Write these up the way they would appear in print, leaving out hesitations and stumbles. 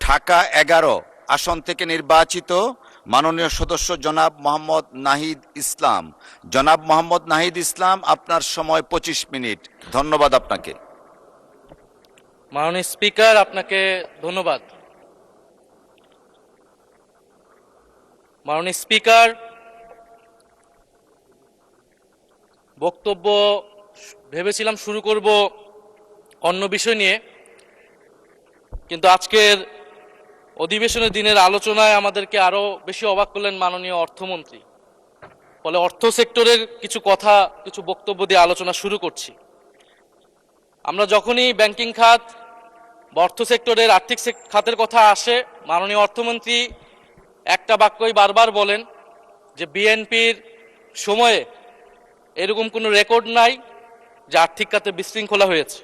ঢাকা 11 আসন থেকে নির্বাচিত মাননীয় সদস্য জনাব মোহাম্মদ নাহিদ ইসলাম। জনাব মোহাম্মদ নাহিদ ইসলাম, আপনার সময় 25 মিনিট। ধন্যবাদ আপনাকে। মাননীয় স্পিকার, আপনাকে ধন্যবাদ। মাননীয় স্পিকার, বক্তব্য ভেবেছিলাম শুরু করব অন্য বিষয় নিয়ে, কিন্তু আজকের অধিবেশনের দিনের আলোচনায় আমাদেরকে আরো বেশি অবাক করলেন মাননীয় অর্থমন্ত্রী। ফলে অর্থ সেক্টরের কিছু কথা, কিছু বক্তব্য দিয়ে আলোচনা শুরু করছি। আমরা যখনই ব্যাংকিং খাত বা অর্থ সেক্টরের আর্থিক খাতের কথা আসে, মাননীয় অর্থমন্ত্রী একটা বাক্যই বারবার বলেন যে বিএনপির সময়ে এরকম কোনো রেকর্ড নাই যে আর্থিক খাতে বিশৃঙ্খলা হয়েছে।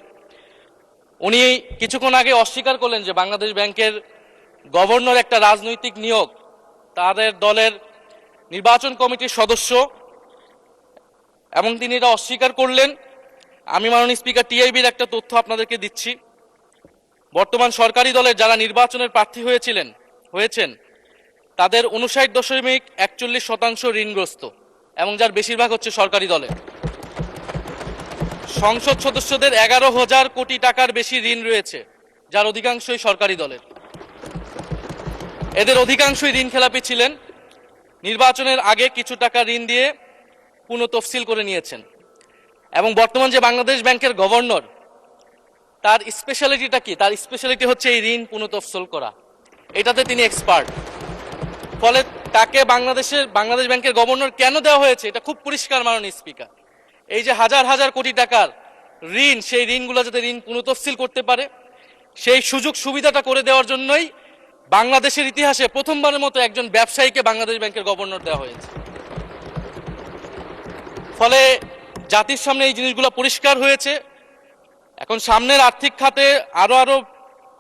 উনি কিছুক্ষণ আগে অস্বীকার করলেন যে বাংলাদেশ ব্যাংকের গভর্নর একটা রাজনৈতিক নিয়োগ, তাদের দলের নির্বাচন কমিটির সদস্য, এবং তিনি এটা অস্বীকার করলেন। আমি মাননীয় স্পিকার টিআইবির একটা তথ্য আপনাদেরকে দিচ্ছি। বর্তমান সরকারি দলের যারা নির্বাচনের প্রার্থী হয়েছেন তাদের 59.41% ঋণগ্রস্ত, এবং যার বেশিরভাগ হচ্ছে সরকারি দলের। সংসদ সদস্যদের 11,000 কোটি টাকার বেশি ঋণ রয়েছে, যার অধিকাংশই সরকারি দলের। এদের অধিকাংশই ঋণ খেলাপি ছিলেন, নির্বাচনের আগে কিছু টাকা ঋণ দিয়ে পুনঃতফসিল করে নিয়েছেন। এবং বর্তমান যে বাংলাদেশ ব্যাংকের গভর্নর, তার স্পেশালিটিটা কি? তার স্পেশালিটি হচ্ছে এই ঋণ পুনঃতফসিল করা, এটাতে তিনি এক্সপার্ট। ফলে তাকে বাংলাদেশ ব্যাংকের গভর্নর কেন দেওয়া হয়েছে এটা খুব পরিষ্কার মাননীয় স্পিকার। এই যে হাজার হাজার কোটি টাকার ঋণ, সেই ঋণগুলো যাতে ঋণ পুনঃতফসিল করতে পারে, সেই সুযোগ সুবিধাটা করে দেওয়ার জন্যই বাংলাদেশের ইতিহাসে প্রথমবারের মতো একজন ব্যবসায়ীকে বাংলাদেশ ব্যাংকের গভর্নর দেওয়া হয়েছে। ফলে জাতির সামনে এই জিনিসগুলো পরিষ্কার হয়েছে। এখন সামনের আর্থিক খাতে আরো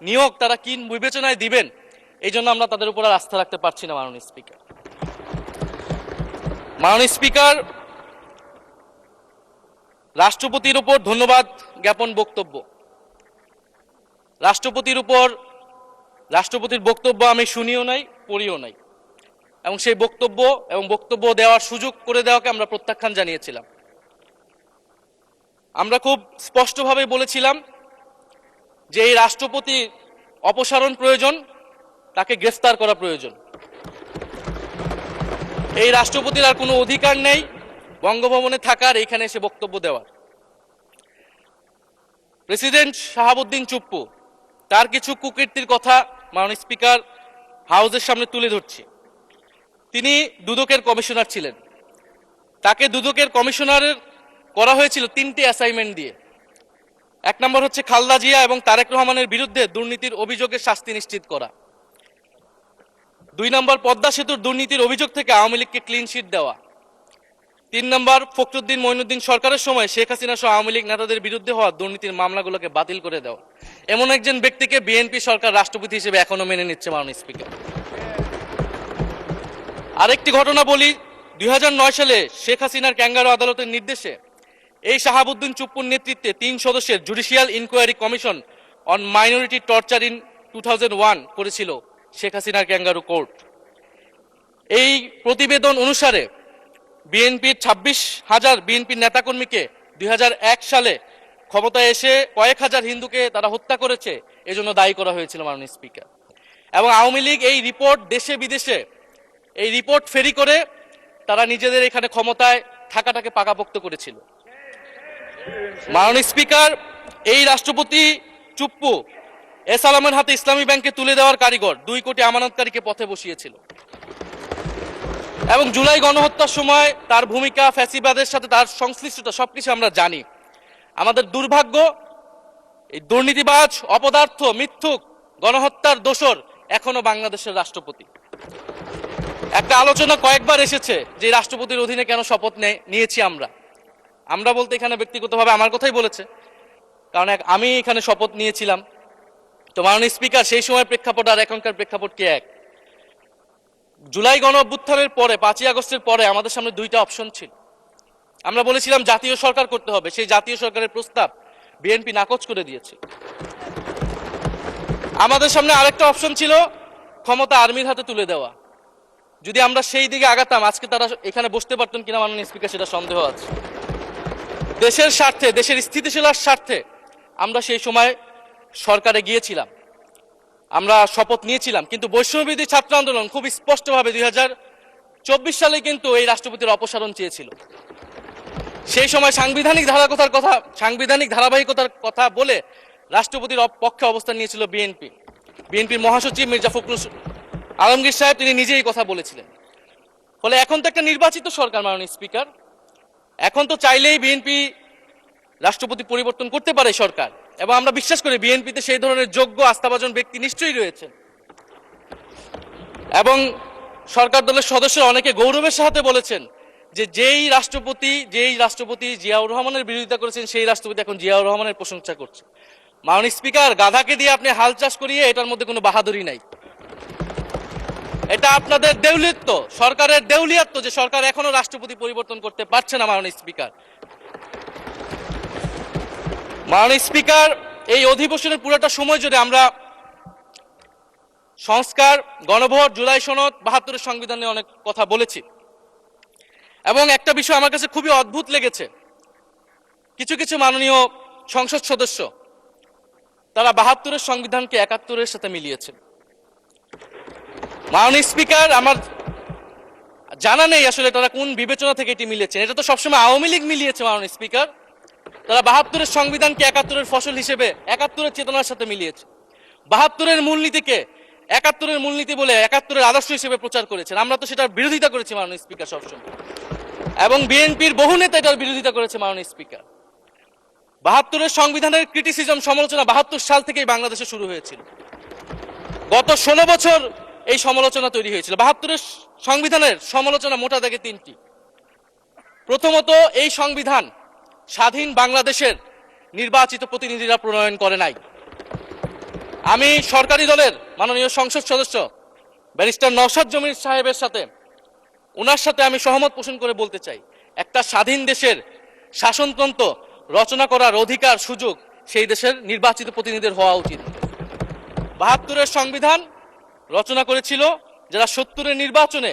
নিয়োগ তারা কি বিবেচনায় দিবেন, এই জন্য আমরা তাদের উপর আর আস্থা রাখতে পারছি না মাননীয় স্পিকার। মাননীয় স্পিকার, রাষ্ট্রপতির উপর ধন্যবাদ জ্ঞাপন বক্তব্য। রাষ্ট্রপতির বক্তব্য আমি শুনিও নাই, পড়িও নাই, এবং সেই বক্তব্য দেওয়ার সুযোগ করে দেওয়াকে আমরা প্রত্যাখ্যান জানিয়েছিলাম। আমরা খুব স্পষ্টভাবে বলেছিলাম যে এই রাষ্ট্রপতি অপসারণ প্রয়োজন, তাকে গ্রেফতার করা প্রয়োজন। এই রাষ্ট্রপতির আর কোনো অধিকার নেই বঙ্গভবনে থাকার, এইখানে এসে বক্তব্য দেওয়ার। প্রেসিডেন্ট শাহাবুদ্দিন চুপ্পু, তার কিছু কুকীর্তির কথা মাননীয় স্পিকার হাউসের সামনে তুলে ধরছি। তিনি দুদকের কমিশনার ছিলেন। তাকে দুদকের কমিশনারের করা হয়েছিল 3টে অ্যাসাইনমেন্ট দিয়ে। 1 নম্বর হচ্ছে খালেদা জিয়া এবং তারেক রহমানের বিরুদ্ধে দুর্নীতির অভিযোগের শাস্তি নিশ্চিত করা। 2 নম্বর পদ্মা সেতুর দুর্নীতির অভিযোগ থেকে আওয়ামী লীগকে ক্লিন শিট দেওয়া। 3 নম্বর ফখরুদ্দিন মঈনুদ্দিন সরকারের সময় শেখ হাসিনা সহ আওয়ামী লীগ নেতাদের বিরুদ্ধে হওয়া দুর্নীতির মামলাগুলোকে বাতিল করে দেওয়া। এমন একজন ব্যক্তিকে বিএনপি সরকার রাষ্ট্রপতি হিসেবে এখনো মেনে নিচ্ছে মাননীয় স্পিকার। আরেকটি ঘটনা বলি, 2009 সালে শেখ হাসিনার ক্যাঙ্গারু আদালতের নির্দেশে এই শাহাবুদ্দিন চুপ্পুর নেতৃত্বে 3 সদস্যের judicial inquiry commission on minority torture in 2001 করেছিল শেখ হাসিনার ক্যাঙ্গারু কোর্ট। এই প্রতিবেদন অনুসারে বিএনপির 26,000 বিএনপির নেতাকর্মীকে 2001 সালে ক্ষমতায় এসে কয়েক হাজার হিন্দুকে তারা হত্যা করেছে, এজন্য দায়ী করা হয়েছিল মাননীয় স্পিকার। এবং আওয়ামী লীগ এই রিপোর্ট দেশে বিদেশে এই রিপোর্ট ফেরি করে তারা নিজেদের এখানে ক্ষমতায় থাকাটাকে পাকাপোক্ত করেছিল। মাননীয় স্পিকার, এই রাষ্ট্রপতি চুপ্পু এস আলমের হাতে ইসলামী ব্যাংকে তুলে দেওয়ার কারিগর, 2 কোটি আমানতকারীকে পথে বসিয়েছিল। এবং জুলাই গণহত্যার সময় তার ভূমিকা, ফ্যাসিবাদের সাথে তার সংশ্লিষ্টতা সবকিছু আমরা জানি। আমাদের দুর্ভাগ্য, এই দুর্নীতিবাজ, অপদার্থ, মিথ্যুক, গণহত্যার দোসর এখনো বাংলাদেশের রাষ্ট্রপতি। একটা আলোচনা কয়েকবার এসেছে যে রাষ্ট্রপতির অধীনে কেন শপথ নিয়েছি আমরা বলতে এখানে ব্যক্তিগতভাবে আমার কথাই বলেছে, কারণ আমি এখানে শপথ নিয়েছিলাম। তো মাননীয় স্পিকার, সেই সময় প্রেক্ষাপট আর এখনকার প্রেক্ষাপট কি এক? জুলাই গণ অভ্যুত্থানের পরে, 5ই আগস্টের পরে আমাদের সামনে 2টা অপশন ছিল। আমরা বলেছিলাম জাতীয় সরকার করতে হবে, সেই জাতীয় সরকারের প্রস্তাব বিএনপি নাকচ করে দিয়েছে। আমাদের সামনে আরেকটা অপশন ছিল ক্ষমতা আর্মির হাতে তুলে দেওয়া। যদি আমরা সেই দিকে আগাতাম আজকে তারা এখানে বসতে পারতেন কিনা মাননীয় স্পিকার সেটা সন্দেহ আছে। দেশের স্বার্থে, দেশের স্থিতিশীলার স্বার্থে আমরা সেই সময় সরকারে গিয়েছিলাম, আমরা শপথ নিয়েছিলাম, কিন্তু বৈষম্যবিরোধী ছাত্র আন্দোলন খুব স্পষ্টভাবে 2024 সালে কিন্তু এই রাষ্ট্রপতির অপসারণ চেয়েছিল। সেই সময় সাংবিধানিক ধারাবাহিকতার কথা বলে রাষ্ট্রপতির পক্ষে অবস্থান নিয়েছিল বিএনপির মহাসচিব মির্জা ফখরুল আলমগীর সাহেব, তিনি নিজেই কথা বলেছিলেন। ফলে এখন তো একটা নির্বাচিত সরকার মাননীয় স্পিকার, এখন তো চাইলেই বিএনপি রাষ্ট্রপতি পরিবর্তন করতে পারে সরকার, এবং আমরা বিশ্বাস করি বিএনপিতে সেই ধরনের যোগ্য আস্থাভাজন ব্যক্তি নিশ্চয়ই রয়েছে। এবং সরকার দলের সদস্যরা অনেকে গৌরবের সাথে বলেছেন যে যেই রাষ্ট্রপতি জিয়াউর রহমানের বিরোধিতা করেছেন সেই রাষ্ট্রপতি এখন জিয়াউর রহমানের প্রশংসা করছে। মাননীয় স্পিকার, গাধাকে দিয়ে আপনি হাল চাষ করিয়ে এটার মধ্যে কোনো বাহাদুরি নাই। এটা আপনাদের দেউলিয়ত্ব, সরকারের দেউলিয়ত্ব যে সরকার এখনো রাষ্ট্রপতি পরিবর্তন করতে পারছে না। মাননীয় স্পিকার, এই অধিবেশনের পুরোটা সময় জুড়ে আমরা সংস্কার, গণভোট, জুলাই সনদ, 72-এর সংবিধান নিয়ে অনেক কথা বলেছি। এবং একটা বিষয় আমার কাছে খুবই অদ্ভুত লেগেছে, কিছু মাননীয় সংসদ সদস্য তারা 72-এর সংবিধানকে 71-এর সাথে মিলিয়েছেন। মাননীয় স্পিকার, আমার জানা নেই আসলে তারা কোন বিবেচনা থেকে এটি মিলিয়েছেন। এটা তো সবসময় আওয়ামী লীগ মিলিয়েছে মাননীয় স্পিকার। তারা 72-এর সংবিধানকে 71-এর ফসল হিসেবে 71-এর চেতনার সাথে মিলিয়েছে। 72-এর মূলনীতিকে 71-এর মূলনীতি বলে 71-এর আদর্শ হিসেবে প্রচার করেছেন। আমরা তো সেটার বিরোধিতা করেছি মাননীয় স্পিকার সবসময়, এবং বিএনপির বহু নেতা এটার বিরোধিতা করেছে মাননীয় স্পিকার। 72-এর সংবিধানের ক্রিটিসিজম, সমালোচনা 72 সাল থেকেই বাংলাদেশে শুরু হয়েছিল। গত 16 বছর এই সমালোচনা তৈরি হয়েছিল। 72-এর সংবিধানের সমালোচনা মোটা দাগে 3টি। প্রথমত, এই সংবিধান স্বাধীন বাংলাদেশের নির্বাচিত প্রতিনিধিরা প্রণয়ন করে নাই। আমি সরকারি দলের মাননীয় সংসদ সদস্য ব্যারিস্টার নওশাদ জমির সাহেবের সাথে, ওনার সাথে আমি সহমত পোষণ করে বলতে চাই, একটা স্বাধীন দেশের শাসনতন্ত্র রচনা করার অধিকার, সুযোগ সেই দেশের নির্বাচিত প্রতিনিধিদের হওয়া উচিত। 72-এর সংবিধান রচনা করেছিল যারা 70-এর নির্বাচনে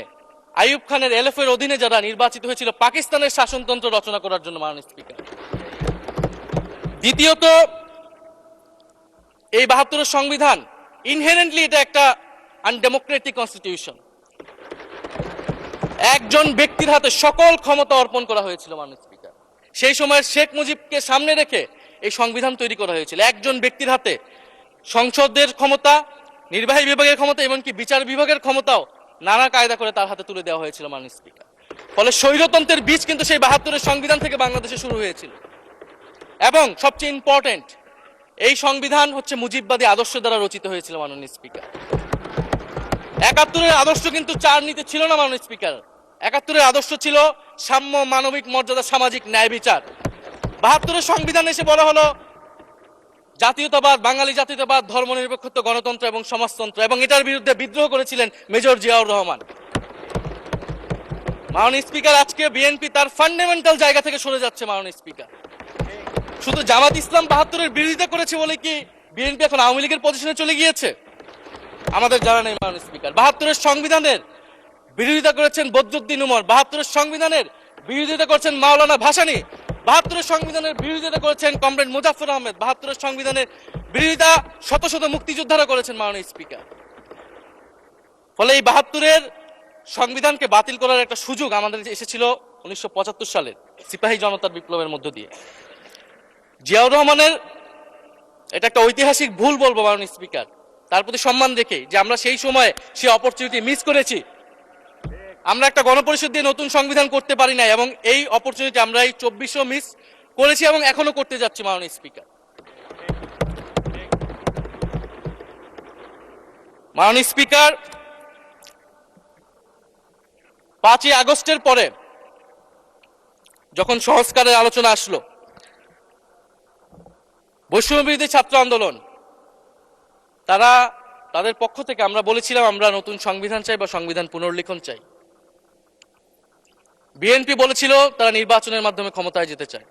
আইয়ুব খানের এলএফের অধীনে যারা নির্বাচিত হয়েছিল পাকিস্তানের শাসনতন্ত্র রচনা করার জন্য মাননীয় স্পিকার। দ্বিতীয়ত, এই 72-এর সংবিধান ইনহেরেন্টলি এটা একটা আনডেমোক্রেটিক কনস্টিটিউশন। একজন ব্যক্তির হাতে সকল ক্ষমতা অর্পণ করা হয়েছিল মাননীয় স্পিকার। সেই সময় শেখ মুজিবকে সামনে রেখে এই সংবিধান তৈরি করা হয়েছিল। একজন ব্যক্তির হাতে সংসদের ক্ষমতা, নির্বাহী বিভাগের ক্ষমতা, এমনকি বিচার বিভাগের ক্ষমতাও নানা কায়দা করে তার হাতে তুলে দেওয়া হয়েছিল মাননীয় স্পিকার। ফলে স্বৈরতন্ত্রের বীজ কিন্তু সেই 72-এর সংবিধান থেকে বাংলাদেশে শুরু হয়েছিল। এবং সবচেয়ে ইম্পর্টেন্ট, এই সংবিধান হচ্ছে মুজিববাদী আদর্শ দ্বারা রচিত হয়েছিল মাননীয় স্পিকার। 71-এর আদর্শ কিন্তু 4 নীতি ছিল না মাননীয় স্পিকার। 71-এর আদর্শ ছিল সাম্য, মানবিক মর্যাদা, সামাজিক ন্যায় বিচার। 72-এর সংবিধান এসে বলা হলো জাতীয়তাবাদ, বাঙালি জাতীয়তাবাদ, ধর্মনিরপেক্ষত্ব, গণতন্ত্র এবং সমাজতন্ত্র, এবং এটার বিরুদ্ধে বিদ্রোহ করেছিলেন মেজর জিয়াউর রহমান। মাননীয় স্পিকার, আজকে বিএনপি তার ফান্ডামেন্টাল জায়গা থেকে সরে যাচ্ছে মাননীয় স্পিকার। শুধু জামাত ইসলাম 72-এর বিরোধিতা করেছে বলে কি বিএনপি এখন আওয়ামী লীগের পজিশনে চলে গিয়েছে? আমাদের জানা নেই মাননীয় স্পিকার। 72-এর সংবিধানের বিরোধিতা করেছেন বদরুদ্দিন উমর, 72-এর সংবিধানের বিরোধিতা করেছেন মাওলানা ভাসানী, 72-এর সংবিধানের বিরোধিতা করেছেন কমরেড মুজাফফর আহমেদ, 72-এর সংবিধানের বিরোধিতা শত শত মুক্তিযোদ্ধারা করেছেন মাননীয় স্পিকার। ফলে এই 72-এর সংবিধানকে বাতিল করার একটা সুযোগ আমাদের এসেছিল 1975 সালের সিপাহী জনতার বিপ্লবের মধ্য দিয়ে। জিয়াউর রহমানের এটা একটা ঐতিহাসিক ভুল বলবো মাননীয় স্পিকার, তার প্রতি সম্মান রেখে, যে আমরা সেই সময় সেই অপরচুনিটি মিস করেছি। আমরা একটা গণপরিষদ দিয়ে নতুন সংবিধান করতে পারি না, এবং এই অপরচুনিটি আমরা এই 24-ও মিস করেছি এবং এখনো করতে যাচ্ছি মাননীয় স্পিকার। মাননীয় স্পিকার, 5ই আগস্টের পরে যখন সংস্কারের আলোচনা আসলো, বৈষম্যবিরোধী ছাত্র আন্দোলন তাদের পক্ষ থেকে আমরা বলেছিলাম আমরা নতুন সংবিধান চাই বা সংবিধান পুনর্লিখন চাই। বিএনপি বলেছিল তারা নির্বাচনের মাধ্যমে ক্ষমতায় যেতে চায়।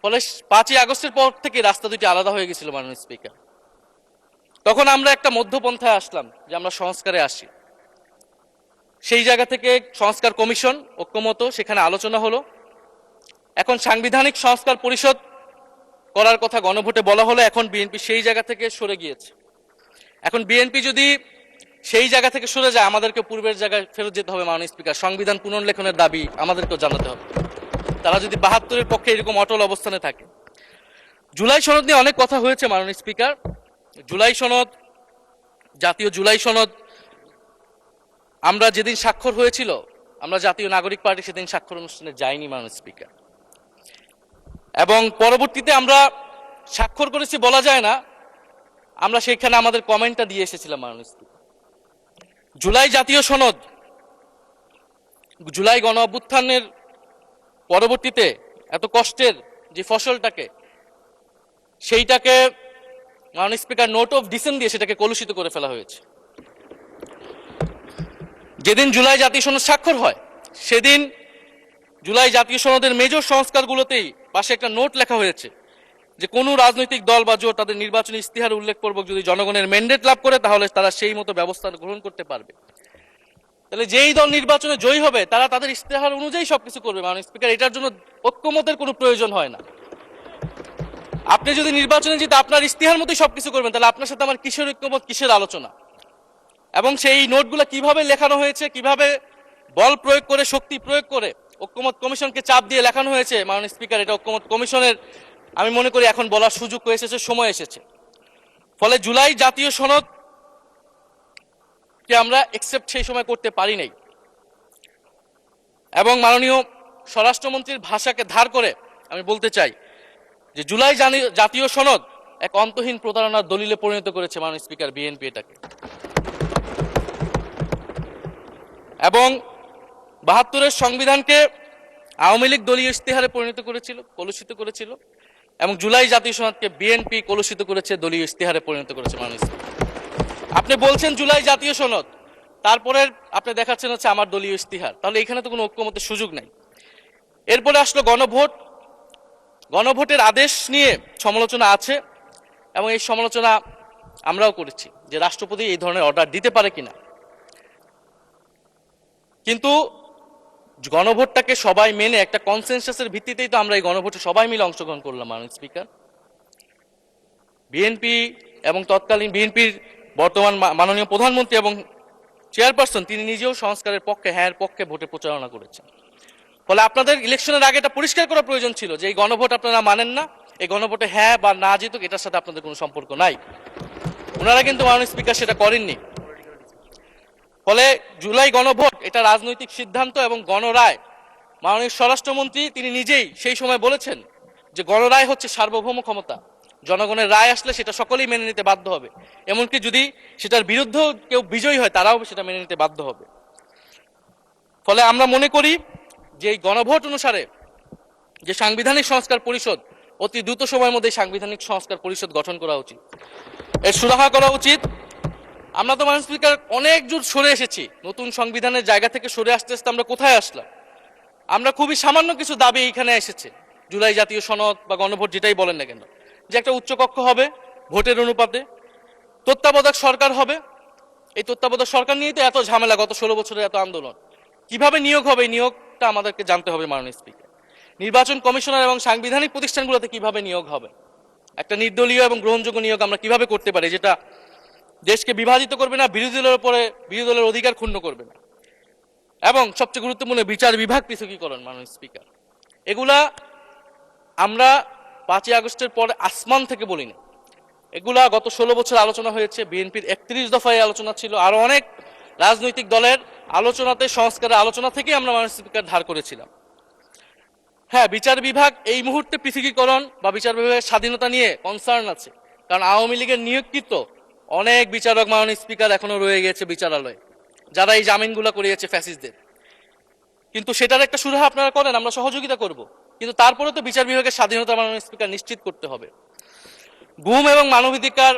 ফলে 5ই আগস্টের পর থেকে রাস্তা দুটি আলাদা হয়ে গেছিল মাননীয় স্পিকার। তখন আমরা একটা মধ্যপন্থায় আসলাম যে আমরা সংস্কারে আসি। সেই জায়গা থেকে সংস্কার কমিশন ঐক্যমত, সেখানে আলোচনা হলো। এখন সাংবিধানিক সংস্কার পরিষদ করার কথা গণভোটে বলা হলো, এখন বিএনপি সেই জায়গা থেকে সরে গিয়েছে। এখন বিএনপি যদি সেই জায়গা থেকে সরে যায়, আমাদেরকে পূর্বের জায়গায় ফেরত যেতে হবে। মাননীয় স্পিকার, সংবিধান পুনর্লেখনের দাবি আমাদেরকেও জানাতে হবে। তারা যদি ৭২-এর পক্ষে এরকম অটল অবস্থানে থাকে। জুলাই সনদ নিয়ে অনেক কথা হয়েছে মাননীয় স্পিকার। জুলাই সনদ, জাতীয় জুলাই সনদ, আমরা যেদিন স্বাক্ষর হয়েছিল, আমরা জাতীয় নাগরিক পার্টি সেদিন স্বাক্ষর অনুষ্ঠানে যাইনি মাননীয় স্পিকার। এবং পরবর্তীতে আমরা স্বাক্ষর করেছি বলা যায় না, আমরা সেখানে আমাদের কমেন্টটা দিয়ে এসেছিলাম মাননীয় স্পিকার। জুলাই জাতীয় সনদ, জুলাই গণ অভ্যুত্থানের পরবর্তীতে এত কষ্টের যে ফসলটাকে, সেইটাকে মাননীয় স্পিকার নোট অফ ডিসেন্ট দিয়ে সেটাকে কলুষিত করে ফেলা হয়েছে। যেদিন জুলাই জাতীয় সনদ স্বাক্ষর হয়, সেদিন জুলাই জাতীয় সনদের মেজর সংস্কারগুলোতেই পাশে একটা নোট লেখা হয়েছে যে কোনো রাজনৈতিক দল বা জোট তাদের নির্বাচনী ইস্তিহার উল্লেখপূর্বক যদি জনগণের ম্যান্ডেট লাভ করে, তাহলে তারা সেই মতো ব্যবস্থা গ্রহণ করতে পারবে। তাহলে যেই দল নির্বাচনে জয়ী হবে, তারা তাদের ইস্তেহার অনুযায়ী সবকিছু করবে মাননীয় স্পিকার। এটার জন্য ঐক্যমতের কোনো প্রয়োজন হয় না। আপনি যদি নির্বাচনে জিতে আপনার ইস্তেহার মতোই সবকিছু করবেন, তাহলে আপনার সাথে আমার কিসের ঐক্যমত, কিসের আলোচনা? এবং সেই নোটগুলো কিভাবে লেখানো হয়েছে, কিভাবে বল প্রয়োগ করে, শক্তি প্রয়োগ করে ঐক্যমত কমিশনকে চাপ দিয়ে লেখানো হয়েছে মাননীয় স্পিকার, এটা ঐক্যমত কমিশনের আমি মনে করি এখন বলার সুযোগ হয়ে এসেছে, সময় এসেছে। ফলে জুলাই জাতীয় সনদ কে আমরা একসেপ্ট সেই সময় করতে পারি নাই। এবং মাননীয় স্বরাষ্ট্রমন্ত্রীর ভাষাকে ধার করে আমি বলতে চাই যে জুলাই জাতীয় সনদ এক অন্তহীন প্রতারণার দলিলে পরিণত করেছে মাননীয় স্পিকার বিএনপি এটাকে। এবং ৭২-এর সংবিধানকে আওয়ামী লীগ দলীয় ইস্তেহারে পরিণত করেছিল, কলুষিত করেছিল। এবং জুলাই জাতীয় সনদকে বিএনপি কলুষিত করেছে, দলীয় ইস্তেহারে পরিণত করেছে মাননীয় স্পিকার। আপনি বলছেন জুলাই জাতীয় সনদ, তারপরে আপনি দেখাচ্ছেন হচ্ছে আমার দলীয় ইস্তিহার, তাহলে এখানে তো কোনো ঐক্যমতের সুযোগ নাই। এরপরে আসলো গণভোট। গণভোটের আদেশ নিয়ে সমালোচনা আছে, এবং এই সমালোচনা আমরাও করেছি যে রাষ্ট্রপতি এই ধরনের অর্ডার দিতে পারে কিনা। কিন্তু গণভোটটাকে সবাই মেনে একটা কনসেনসাসের ভিত্তিতেই তো আমরা এই গণভোটে সবাই মিলে অংশগ্রহণ করলাম মাননীয় স্পিকার। বিএনপি এবং তৎকালীন বিএনপির বর্তমান মাননীয় প্রধানমন্ত্রী এবং চেয়ারপারসন, তিনি নিজেও সংস্কারের পক্ষে, হ্যাঁ পক্ষে ভোটে প্রচারণা করেছেন। ফলে আপনাদের ইলেকশনের আগে এটা পরিষ্কার করা প্রয়োজন ছিল যে এই গণভোট আপনারা মানেন না, এই গণভোটে হ্যাঁ বা না জিতুক এটার সাথে আপনাদের কোনো সম্পর্ক নাই। ওনারা কিন্তু মাননীয় স্পিকার সেটা করেননি। ফলে জুলাই গণভোট এটা রাজনৈতিক সিদ্ধান্ত এবং গণরায়। মাননীয় স্বরাষ্ট্রমন্ত্রী তিনি নিজেই সেই সময় বলেছেন যে গণরায় হচ্ছে সার্বভৌম ক্ষমতা, জনগণের রায় আসলে সেটা সকলেই মেনে নিতে বাধ্য হবে, এমনকি যদি সেটার বিরুদ্ধেও কেউ বিজয়ী হয় তারাও সেটা মেনে নিতে বাধ্য হবে। ফলে আমরা মনে করি যে এই গণভোট অনুসারে যে সাংবিধানিক সংস্কার পরিষদ, অতি দ্রুত সময়ের মধ্যে সাংবিধানিক সংস্কার পরিষদ গঠন করা উচিত, এর সুরাহা করা উচিত। আমরা তো মাননীয় স্পিকার অনেক দূর সরে এসেছি, নতুন সংবিধানের জায়গা থেকে সরে আসতে আসতে আমরা কোথায় আসলাম? আমরা খুবই সামান্য কিছু দাবি এখানে এসেছে, জুলাই জাতীয় সনদ বা গণভোট যেটাই বলেন না কেন, যে একটা উচ্চকক্ষ হবে ভোটের অনুপাতে, তত্ত্বাবধায়ক সরকার হবে। এই তত্ত্বাবধায়ক সরকার নিয়েই তো এত ঝামেলা, গত 16 বছরের এত আন্দোলন। কিভাবে নিয়োগ হবে, এই নিয়োগটা আমাদেরকে জানতে হবে মাননীয় স্পিকার। নির্বাচন কমিশনার এবং সাংবিধানিক প্রতিষ্ঠানগুলোতে কিভাবে নিয়োগ হবে, একটা নির্দলীয় এবং গ্রহণযোগ্য নিয়োগ আমরা কিভাবে করতে পারি, যেটা দেশকে বিভাজিত করবে না, বিরোধী দলের উপরে বিরোধী দলের অধিকার ক্ষুণ্ণ করবে না। এবং সবচেয়ে গুরুত্বপূর্ণ বিচার বিভাগ পৃথকীকরণ মাননীয় স্পিকার। এগুলা আমরা 5ই আগস্টের পরে আসমান থেকে বলি না, এগুলা গত 16 বছর আলোচনা হয়েছে। বিএনপির 31 দফায় আলোচনা ছিল, আরো অনেক রাজনৈতিক দলের আলোচনাতে, সংস্কারের আলোচনা থেকে আমরা মাননীয় স্পিকার ধার করেছিলাম। হ্যাঁ, বিচার বিভাগ এই মুহূর্তে পৃথকীকরণ বা বিচার বিভাগের স্বাধীনতা নিয়ে কনসার্ন আছে, কারণ আওয়ামী লীগের নিয়োগকৃত অনেক বিচারক মাননীয় স্পিকার এখনো রয়ে গেছে বিচারালয়ে, যারা এই জামিনগুলো করিয়েছে ফ্যাসিস্টদের। কিন্তু সেটার একটা সুরাহা আপনারা করেন, আমরা সহযোগিতা করব, কিন্তু তারপরে তো বিচার বিভাগের স্বাধীনতা মাননীয় স্পিকার নিশ্চিত করতে হবে। গুম এবং মানবাধিকার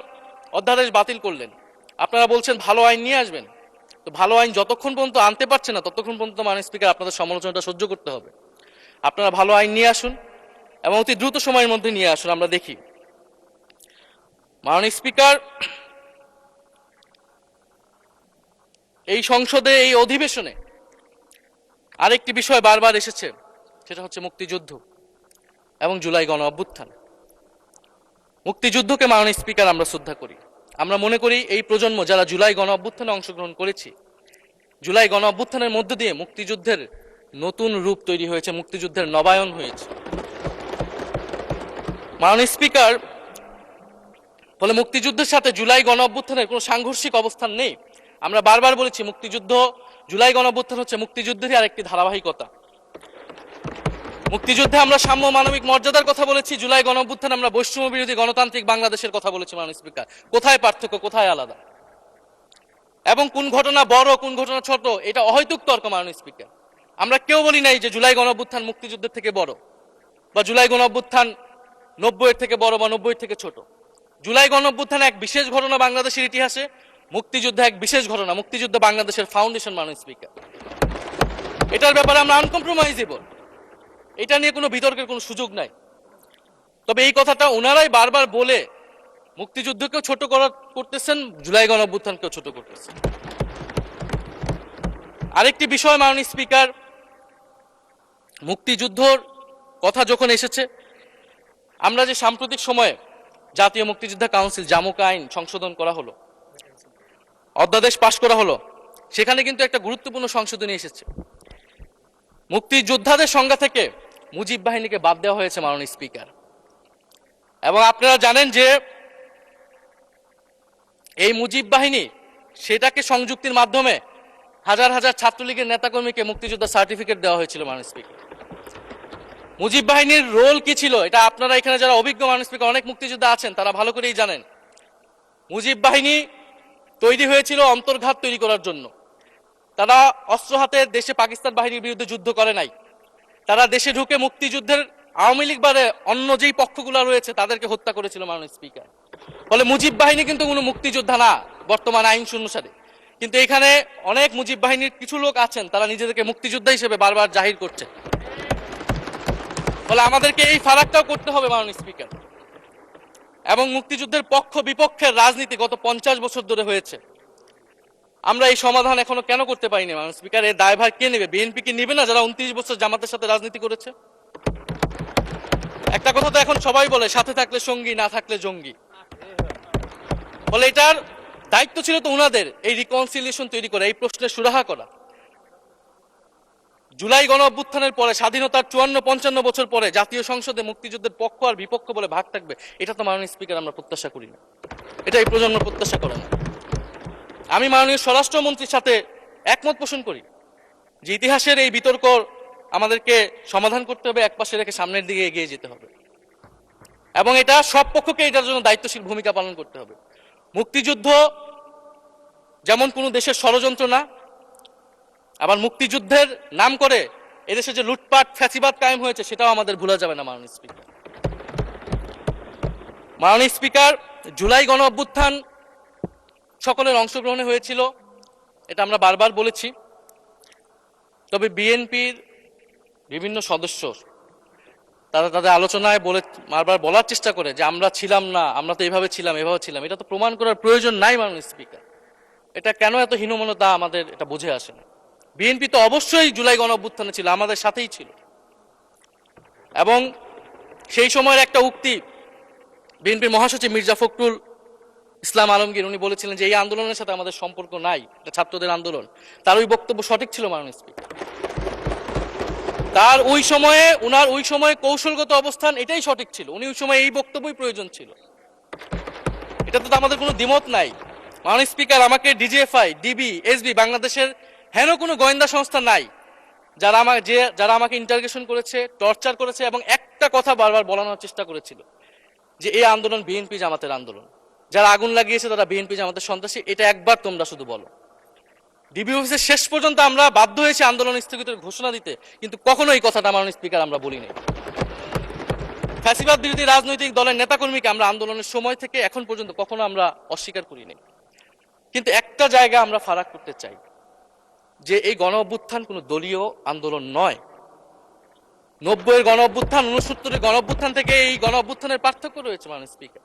অধ্যাদেশ বাতিল করলেন, আপনারা বলছেন ভালো আইন নিয়ে আসবেন। তো ভালো আইন যতক্ষণ পর্যন্ত আনতে পারছে না, ততক্ষণ পর্যন্ত মাননীয় স্পিকার আপনাদের সমালোচনাটা সহ্য করতে হবে। আপনারা ভালো আইন নিয়ে আসুন এবং অতি দ্রুত সময়ের মধ্যে নিয়ে আসুন, আমরা দেখি। মাননীয় স্পিকার, এই সংসদে এই অধিবেশনে আরেকটি বিষয় বারবার এসেছে, সেটা হচ্ছে মুক্তিযুদ্ধ এবং জুলাই গণ অভ্যুত্থান। মুক্তিযুদ্ধকে মাননীয় স্পিকার আমরা শ্রদ্ধা করি। আমরা মনে করি এই প্রজন্ম যারা জুলাই গণ অভ্যুত্থানে অংশগ্রহণ করেছি, জুলাই গণ অভ্যুত্থানের মধ্য দিয়ে মুক্তিযুদ্ধের নতুন রূপ তৈরি হয়েছে, মুক্তিযুদ্ধের নবায়ন হয়েছে। মাননীয় স্পিকার, ফলে মুক্তিযুদ্ধের সাথে জুলাই গণ অভ্যুত্থানের কোনো সাংঘর্ষিক অবস্থান নেই। আমরা বারবার বলেছি মুক্তিযুদ্ধ, জুলাই গণ অভ্যুত্থান হচ্ছে মুক্তিযুদ্ধেরই আরেকটি ধারাবাহিকতা। মুক্তিযুদ্ধে আমরা সাম্য মানবিক মর্যাদার কথা বলেছি, জুলাই গণ অভ্যুত্থানে আমরা বৈষম্য বিরোধী গণতান্ত্রিক বাংলাদেশের কথা বলেছি। মাননীয় স্পিকার, কোথায় পার্থক্য, কোথায় আলাদা, এবং কোন ঘটনা বড় কোন ঘটনা ছোট, এটা অহৈতুক তর্ক। মাননীয় স্পিকার, আমরা কেউ বলি নাই যে জুলাই গণ অভ্যুত্থান মুক্তিযুদ্ধের থেকে বড়, বা জুলাই গণ অভ্যুত্থান 90-এর থেকে বড় বা 90-এর থেকে ছোট। জুলাই গণ অভ্যুত্থান এক বিশেষ ঘটনা বাংলাদেশের ইতিহাসে, মুক্তিযুদ্ধ এক বিশেষ ঘটনা, মুক্তিযুদ্ধ বাংলাদেশের ফাউন্ডেশন। মাননীয় স্পিকার, এটার ব্যাপারে আমরা আনকম্প্রোমাইজেবল, এটা নিয়ে কোনো বিতর্কের কোনো সুযোগ নাই। তবে এই কথাটা ওনারাই বারবার বলে মুক্তিযুদ্ধকেও ছোট করতেছেন, জুলাই গণ অভ্যুত্থানকেও ছোট করতেছেন। আরেকটি বিষয় মাননীয় স্পিকার, মুক্তিযুদ্ধর কথা যখন এসেছে, আমরা যে সাম্প্রতিক সময়ে জাতীয় মুক্তিযোদ্ধা কাউন্সিল জামুক আইন সংশোধন করা হলো, অধ্যাদেশ পাশ করা হলো, সেখানে কিন্তু একটা গুরুত্বপূর্ণ সংশোধনী এসেছে। মুক্তিযোদ্ধাদের সংজ্ঞা থেকে মুজিব বাহিনীকে বাদ দেওয়া হয়েছে। মাননীয় স্পিকার, এবং আপনারা জানেন যে এই মুজিব বাহিনী, সেটাকে সংযুক্তির মাধ্যমে হাজার হাজার ছাত্রলীগের নেতাকর্মীকে মুক্তিযোদ্ধা সার্টিফিকেট দেওয়া হয়েছিল। মাননীয় স্পিকার, মুজিব বাহিনীর রোল কি ছিল, এটা আপনারা এখানে যারা অভিজ্ঞ মাননীয় স্পিকার অনেক মুক্তিযোদ্ধা আছেন, তারা ভালো করেই জানেন। মুজিব বাহিনী তৈরি হয়েছিল অন্তর্ঘাত তৈরি করার জন্য। তারা অস্ত্র হাতে দেশে পাকিস্তান বাহিনীর বিরুদ্ধে যুদ্ধ করে নাই, তারা দেশে ঢুকে মুক্তিযুদ্ধের আওয়ামী লীগ বারে অন্য যেই পক্ষগুলো রয়েছে তাদেরকে হত্যা করেছিল। মাননীয় স্পিকার, ফলে মুজিব বাহিনী কিন্তু কোনো মুক্তিযোদ্ধা না বর্তমান আইন অনুসারে। কিন্তু এখানে অনেক মুজিব বাহিনীর কিছু লোক আছেন, তারা নিজেদেরকে মুক্তিযোদ্ধা হিসেবে বারবার জাহির করছে। ফলে আমাদেরকে এই ফারাকটাও করতে হবে মাননীয় স্পিকার। এবং মুক্তিযুদ্ধের পক্ষ বিপক্ষের রাজনীতি গত 50 বছর ধরে হয়েছে, আমরা এই সমাধান এখনো কেন করতে পারিনি? মাননীয় স্পিকার, এর দায়ভার কে নেবে? বিএনপি কি নেবে না, যারা 29 বছর জামাতের সাথে রাজনীতি করেছে? একটা কথা তো এখন সবাই বলে, সাথে থাকলে সঙ্গী, না থাকলে জঙ্গি। ফলে এটার দায়িত্ব ছিল তো উনাদের, এই রিকনসিলিয়েশন তৈরি করা, এই প্রশ্নের সুরাহা করা। জুলাই গণ অভ্যুত্থানের পরে, স্বাধীনতার 54-55 বছর পরে জাতীয় সংসদে মুক্তিযুদ্ধের পক্ষ আর বিপক্ষ বলে ভাগ থাকবে, এটা তো মাননীয় স্পিকার আমরা প্রত্যাশা করি না, এটা এই প্রজন্ম প্রত্যাশা করে না। আমি মাননীয় স্বরাষ্ট্রমন্ত্রীর সাথে একমত পোষণ করি যে ইতিহাসের এই বিতর্ক আমাদেরকে সমাধান করতে হবে, একপাশে রেখে সামনের দিকে এগিয়ে যেতে হবে, এবং এটা সব পক্ষকে এটার জন্য দায়িত্বশীল ভূমিকা পালন করতে হবে। মুক্তিযুদ্ধ যেমন কোনো দেশের ষড়যন্ত্র না, আবার মুক্তিযুদ্ধের নাম করে এদেশে যে লুটপাট ফ্যাসিবাদ কায়েম হয়েছে, সেটাও আমাদের ভুলা যাবে না। মাননীয় স্পিকার, মাননীয় স্পিকার, জুলাই গণ অভ্যুত্থান সকলের অংশগ্রহণে হয়েছিল, এটা আমরা বারবার বলেছি। তবে বিএনপির বিভিন্ন সদস্য তারা তাদের আলোচনায় বারবার বলার চেষ্টা করে যে আমরা ছিলাম না, আমরা তো এভাবে ছিলাম, এভাবে ছিলাম। এটা তো প্রমাণ করার প্রয়োজন নাই মাননীয় স্পিকার। এটা কেন এত হীনমন্যতা আমাদের এটা বুঝে আসে না। বিএনপি তো অবশ্যই জুলাই গণ অভ্যুত্থানে ছিল, আমাদের সাথেই ছিল। এবং সেই সময়ের একটা উক্তি বিএনপির মহাসচিব মির্জা ফখরুল ইসলাম আলমগীর, উনি বলেছিলেন যে এই আন্দোলনের সাথে আমাদের সম্পর্ক নাই, এটা ছাত্রদের আন্দোলন। তার ওই বক্তব্য সঠিক ছিল মাননীয় স্পিকার। তার উনার ওই সময়ে কৌশলগত অবস্থান এটাই সঠিক ছিল, উনি ওই সময় এই বক্তব্যই প্রয়োজন ছিল, এটাতে তো আমাদের কোনো দ্বিমত নাই। মাননীয় স্পিকার, আমাকে ডিজিএফআই, ডিবি, এসবি, বাংলাদেশের হেন কোনো গোয়েন্দা সংস্থা নাই যারা আমাকে ইন্টারগেশন করেছে, টর্চার করেছে, এবং একটা কথা বারবার বলানোর চেষ্টা করেছিল যে এই আন্দোলন বিএনপি জামাতের আন্দোলন, যারা আগুন লাগিয়েছে তারা বিএনপি জামাতের সন্ত্রাসী। এটা একবার তোমরা শুধু বলো। ডিবি অফিসের শেষ পর্যন্ত আমরা বাধ্য হয়েছি আন্দোলন স্থগিতের ঘোষণা দিতে, কিন্তু কখনো এই কথাটা মাননীয় স্পিকার আমরা বলিনি। ফ্যাসিবাদ বিরোধী রাজনৈতিক দলের নেতাকর্মীকে আমরা আন্দোলনের সময় থেকে এখন পর্যন্ত কখনো আমরা অস্বীকার করিনি। কিন্তু একটা জায়গা আমরা ফারাক করতে চাই, যে এই গণ অভ্যুত্থান কোনো দলীয় আন্দোলন নয়। 90-এর গণ অভ্যুত্থান, 69-এর গণ অভ্যুত্থান থেকে এই গণ অভ্যুত্থানের পার্থক্য রয়েছে মাননীয় স্পিকার।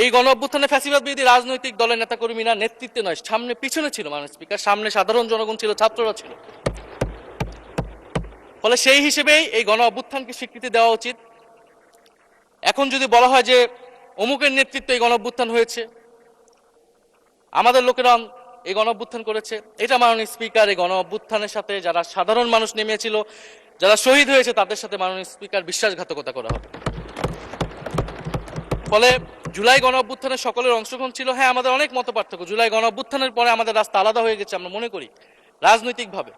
এই গণ অভ্যুত্থানে ফ্যাসিবাদ বিরোধী রাজনৈতিক দলের নেতাকর্মীরা নেতৃত্বে নয়, সামনে পিছনে ছিল মাননীয় স্পিকার, সামনে সাধারণ জনগণ ছিল, ছাত্ররা ছিল। ফলে সেই হিসেবেই এই গণ অভ্যুত্থানকে স্বীকৃতি দেওয়া উচিত। এখন যদি বলা হয় যে অমুকের নেতৃত্বে এই গণ অভ্যুত্থান হয়েছে, আমাদের লোকেরা এই গণ অভ্যুত্থান করেছে, এটা মাননীয় স্পিকার এই গণ অভ্যুত্থানের সাথে যারা সাধারণ মানুষ নেমেছিল, যারা শহীদ হয়েছে, তাদের সাথে মাননীয় স্পিকার বিশ্বাসঘাতকতা করা হবে। ফলে জুলাই গণ অভ্যুত্থানের সকলের অংশগ্রহণ ছিল। হ্যাঁ, আমাদের অনেক মত পার্থক্য, জুলাই গণ অভ্যুত্থানের পরে আমাদের রাস্তা আলাদা হয়ে গেছে আমরা মনে করি রাজনৈতিকভাবে,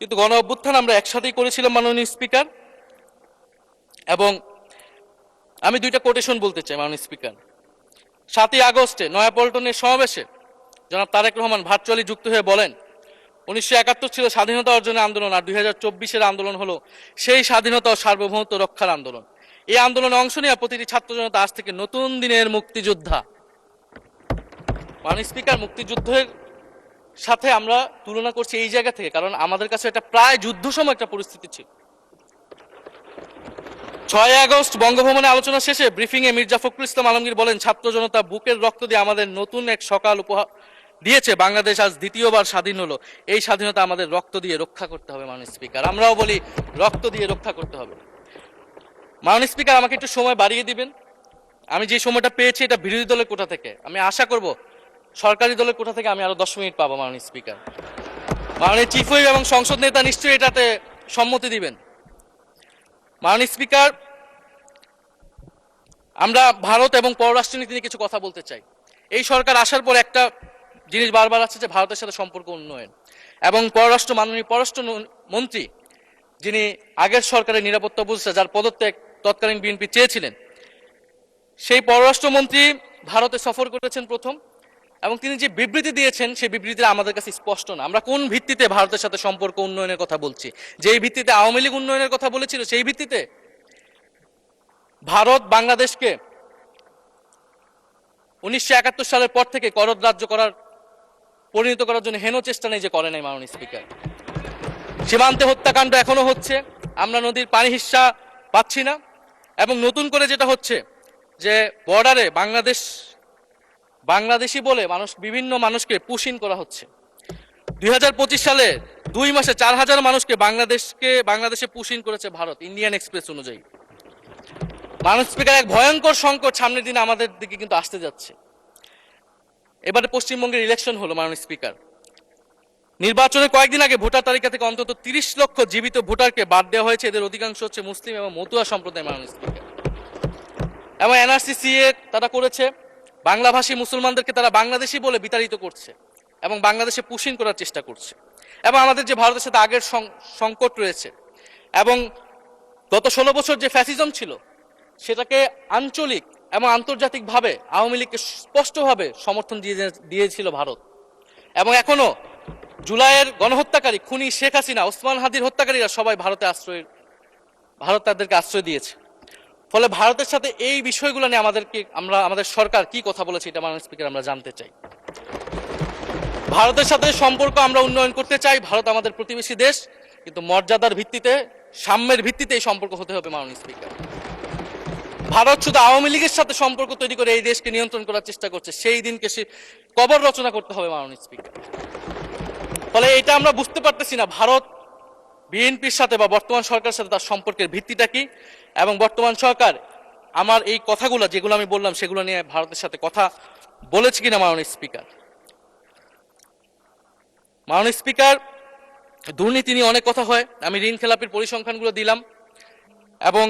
কিন্তু গণ অভ্যুত্থান আমরা একসাথেই করেছিলাম মাননীয় স্পিকার। এবং আমি দুইটা কোটেশন বলতে চাই মাননীয় স্পিকার। 7ই আগস্টে নয়াপল্টনের সমাবেশে জনাব তারেক রহমান ভার্চুয়ালি যুক্ত হয়ে বলেন, 1971 ছিল স্বাধীনতা অর্জনের আন্দোলন, আর 2024-এর আন্দোলন হলো সেই স্বাধীনতা ও সার্বভৌমত্ব রক্ষার আন্দোলন। এই আন্দোলনে অংশ নেওয়া প্রতিটি ছাত্র জনতা আজ থেকে নতুন দিনের মুক্তিযোদ্ধা। মাননীয় স্পিকার, মুক্তিযুদ্ধের সাথে আমরা তুলনা করছি এই জায়গা থেকে, কারণ আমাদের কাছে এটা প্রায় যুদ্ধ সময় একটা পরিস্থিতি ছিল। 6 আগস্ট বঙ্গভবনে আলোচনা শেষে ব্রিফিংয়ে মির্জা ফখরুল ইসলাম আলমগীর বলেন, ছাত্র জনতা বুকের রক্ত দিয়ে আমাদের নতুন এক সকাল উপহার দিয়েছে, বাংলাদেশ আজ দ্বিতীয়বার স্বাধীন হলো। এই স্বাধীনতা আমাদের রক্ত দিয়ে রক্ষা করতে হবে মাননীয় স্পিকার। আমরাও বলি রক্ত দিয়ে রক্ষা করতে হবে। মাননীয় স্পিকার, আমাকে একটু সময় বাড়িয়ে দিবেন। আমি যে সময়টা পেয়েছি এটা বিরোধী দলের কোটা থেকে, আমি আশা করব সরকারি দলের কোটা থেকে আমি আরো 10 মিনিট পাবো মাননীয় স্পিকার। মাননীয় চিফ হুইপ এবং সংসদ নেতা নিশ্চয়ই এটাতে সম্মতি দিবেন। মাননীয় স্পিকার, আমরা ভারত এবং পররাষ্ট্রনীতি নিয়ে কিছু কথা বলতে চাই। এই সরকার আসার পর একটা জিনিস বারবার আছে যে ভারতের সাথে সম্পর্ক উন্নয়ন, এবং মাননীয় পররাষ্ট্র মন্ত্রী যিনি আগের সরকারের নিরাপত্তা উপদেষ্টা, যার পদত্যাগ তৎকালীন বিএনপি চেয়েছিলেন, সেই পররাষ্ট্রমন্ত্রী ভারতে সফর করেছেন প্রথম, এবং তিনি যে বিবৃতি দিয়েছেন সেই বিবৃতিটা আমাদের কাছে স্পষ্ট না। আমরা কোন ভিত্তিতে ভারতের সাথে সম্পর্ক উন্নয়নের কথা বলছি? যেই ভিত্তিতে আওয়ামী লীগ উন্নয়নের কথা বলেছিল সেই ভিত্তিতে? ভারত বাংলাদেশকে 1971 সালের পর থেকে করদ রাজ্য পরিণত করার জন্য হেন চেষ্টা নেই যে করে নাই মাননীয় স্পিকার। সীমান্তে হত্যাকাণ্ড এখনো হচ্ছে, আমরা নদীর পানি হিস্সা পাচ্ছি না, এবং নতুন করে যেটা হচ্ছে যে বর্ডারে বাংলাদেশি বলে বিভিন্ন মানুষকে পুশিন করা হচ্ছে। 2025 সালে 2 মাসে 4000 মানুষকে বাংলাদেশে পুশিন করেছে ভারত, ইন্ডিয়ান এক্সপ্রেস অনুযায়ী। মাননীয় স্পিকার, এক ভয়ঙ্কর সংকট সামনের দিনে আমাদের দিকে কিন্তু আসতে যাচ্ছে। এবারে পশ্চিমবঙ্গের ইলেকশন হলো মাননীয় স্পিকার, নির্বাচনের কয়েকদিন আগে ভোটার তালিকা থেকে অন্তত 30 লক্ষ জীবিত ভোটারকে বাদ দেওয়া হয়েছে। এদের অধিকাংশ হচ্ছে মুসলিম এবং মতুয়া সম্প্রদায় মাননীয় স্পিকার। এবং এনআরসি তারা করেছে, বাংলাভাষী মুসলমানদেরকে তারা বাংলাদেশি বলে বিতাড়িত করছে এবং বাংলাদেশে পুশিন করার চেষ্টা করছে। এবং আমাদের যে ভারতের সাথে আগের সংকট রয়েছে, এবং গত 16 বছর যে ফ্যাসিজম ছিল, সেটাকে আঞ্চলিক এবং আন্তর্জাতিকভাবে আওয়ামী লীগকে স্পষ্টভাবে সমর্থন দিয়েছিল ভারত। এবং এখনো জুলাইয়ের গণহত্যাকারী খুনি শেখ হাসিনা, ওসমান হাদির হত্যাকারীরা সবাই ভারত তাদেরকে আশ্রয় দিয়েছে। ফলে ভারতের সাথে এই বিষয়গুলো নিয়ে আমাদের সরকার কি কথা বলেছে এটা মাননীয় স্পিকার আমরা জানতে চাই। ভারতের সাথে সম্পর্ক আমরা উন্নয়ন করতে চাই, ভারত আমাদের প্রতিবেশী দেশ, কিন্তু মর্যাদার ভিত্তিতে, সাম্যের ভিত্তিতে এই সম্পর্ক হতে হবে মাননীয় স্পিকার। ভারত শুধু আওয়ামী লীগের সাথে সম্পর্ক তৈরি করে এই দেশকে নিয়ন্ত্রণ করার চেষ্টা করছে, সেই দিনকে সে কবর রচনা করতে হবে মাননীয় স্পিকার। ফলে এটা আমরা বুঝতে পারতেছি না ভারত বিএনপির সাথে বা বর্তমান সরকারের সাথে তার সম্পর্কের ভিত্তিটা কি, এবং বর্তমান সরকার আমার এই কথাগুলো যেগুলো আমি বললাম সেগুলো নিয়ে ভারতের সাথে কথা বলেছে কিনা মাননীয় স্পিকার। মাননীয় স্পিকার, দুর্নীতি নিয়ে অনেক কথা হয়, আমি ঋণ খেলাপির পরিসংখ্যানগুলো দিলাম, এবং